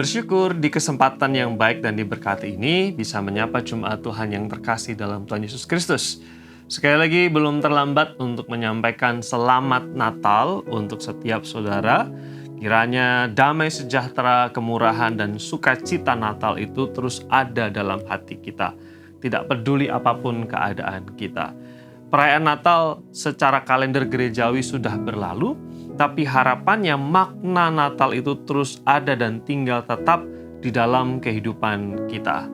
Bersyukur di kesempatan yang baik dan diberkati ini bisa menyapa jemaat Tuhan yang terkasih dalam Tuhan Yesus Kristus. Sekali lagi belum terlambat untuk menyampaikan selamat Natal untuk setiap saudara. Kiranya damai sejahtera, kemurahan, dan sukacita Natal itu terus ada dalam hati kita. Tidak peduli apapun keadaan kita. Perayaan Natal secara kalender gerejawi sudah berlalu, tapi harapannya makna Natal itu terus ada dan tinggal tetap di dalam kehidupan kita.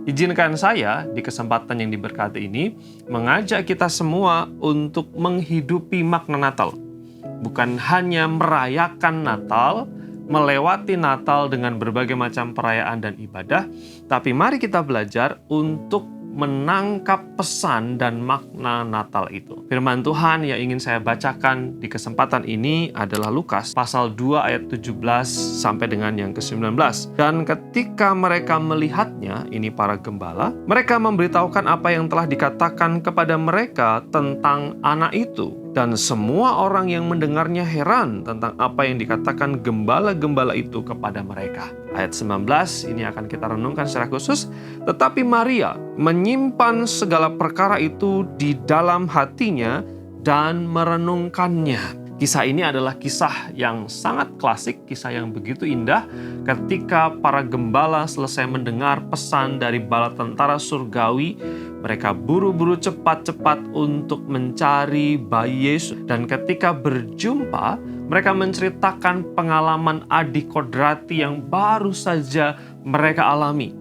Izinkan saya di kesempatan yang diberkati ini mengajak kita semua untuk menghidupi makna Natal. Bukan hanya merayakan Natal, melewati Natal dengan berbagai macam perayaan dan ibadah, tapi mari kita belajar untuk menangkap pesan dan makna Natal itu. Firman Tuhan yang ingin saya bacakan di kesempatan ini adalah Lukas pasal 2 ayat 17 sampai dengan yang ke-19. Dan ketika mereka melihatnya, ini para gembala, mereka memberitahukan apa yang telah dikatakan kepada mereka tentang anak itu. Dan semua orang yang mendengarnya heran tentang apa yang dikatakan gembala-gembala itu kepada mereka. Ayat 19 ini akan kita renungkan secara khusus. Tetapi Maria menyimpan segala perkara itu di dalam hatinya dan merenungkannya. Kisah ini adalah kisah yang sangat klasik, kisah yang begitu indah ketika para gembala selesai mendengar pesan dari bala tentara surgawi. Mereka buru-buru cepat-cepat untuk mencari bayi Yesus. Dan ketika berjumpa, mereka menceritakan pengalaman Adi Kodrati yang baru saja mereka alami.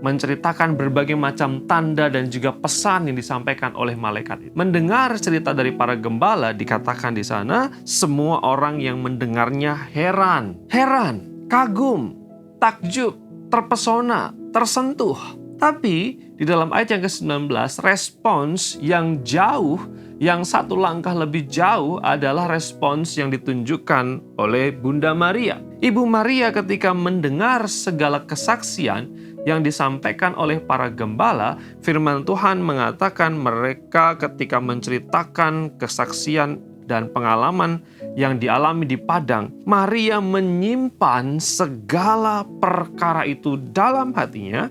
Menceritakan berbagai macam tanda dan juga pesan yang disampaikan oleh malaikat itu. Mendengar cerita dari para gembala, dikatakan di sana, semua orang yang mendengarnya heran, kagum, takjub, terpesona, tersentuh. Tapi di dalam ayat yang ke-19, respons yang jauh, yang satu langkah lebih jauh adalah respons yang ditunjukkan oleh Bunda Maria. Ibu Maria ketika mendengar segala kesaksian yang disampaikan oleh para gembala, firman Tuhan mengatakan mereka ketika menceritakan kesaksian dan pengalaman yang dialami di padang, Maria menyimpan segala perkara itu dalam hatinya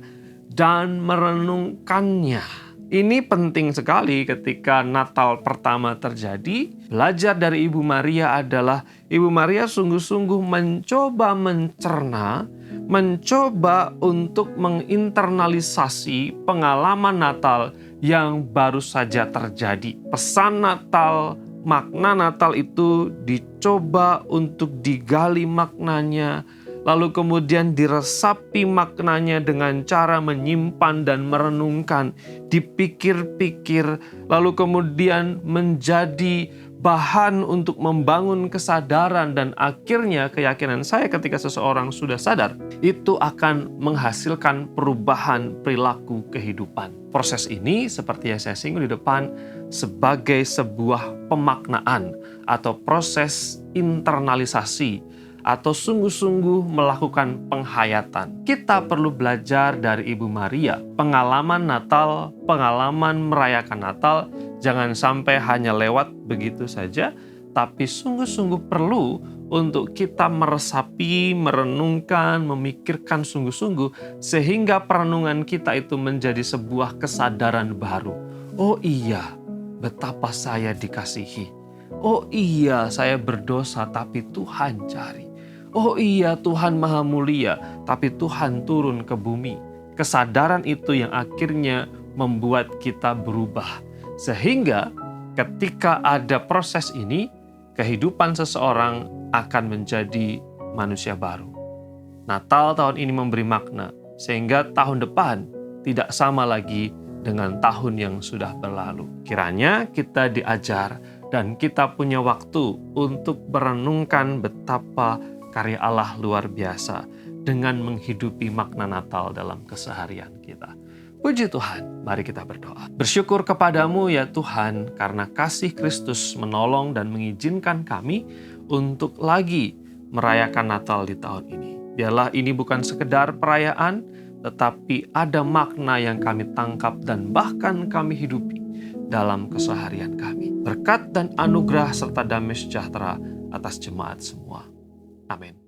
dan merenungkannya. Ini penting sekali ketika Natal pertama terjadi. Belajar dari Ibu Maria adalah Ibu Maria sungguh-sungguh mencoba mencerna, mencoba untuk menginternalisasi pengalaman Natal yang baru saja terjadi. Pesan Natal, makna Natal itu dicoba untuk digali maknanya, lalu kemudian diresapi maknanya dengan cara menyimpan dan merenungkan, dipikir-pikir, lalu kemudian menjadi bahan untuk membangun kesadaran, dan akhirnya keyakinan saya ketika seseorang sudah sadar, itu akan menghasilkan perubahan perilaku kehidupan. Proses ini seperti yang saya singgung di depan sebagai sebuah pemaknaan atau proses internalisasi atau sungguh-sungguh melakukan penghayatan. Kita perlu belajar dari Ibu Maria. Pengalaman Natal, pengalaman merayakan Natal, jangan sampai hanya lewat begitu saja, tapi sungguh-sungguh perlu untuk kita meresapi, merenungkan, memikirkan sungguh-sungguh, sehingga perenungan kita itu menjadi sebuah kesadaran baru. Oh iya, betapa saya dikasihi. Oh iya, saya berdosa, tapi Tuhan cari. Oh iya, Tuhan Maha Mulia, tapi Tuhan turun ke bumi. Kesadaran itu yang akhirnya membuat kita berubah. Sehingga ketika ada proses ini, kehidupan seseorang akan menjadi manusia baru. Natal tahun ini memberi makna, sehingga tahun depan tidak sama lagi dengan tahun yang sudah berlalu. Kiranya kita diajar dan kita punya waktu untuk merenungkan betapa karya Allah luar biasa dengan menghidupi makna Natal dalam keseharian kita. Puji Tuhan, mari kita berdoa. Bersyukur kepadamu ya Tuhan, karena kasih Kristus menolong dan mengizinkan kami untuk lagi merayakan Natal di tahun ini. Biarlah ini bukan sekedar perayaan, tetapi ada makna yang kami tangkap dan bahkan kami hidupi dalam keseharian kami. Berkat dan anugerah serta damai sejahtera atas jemaat semua. Amin.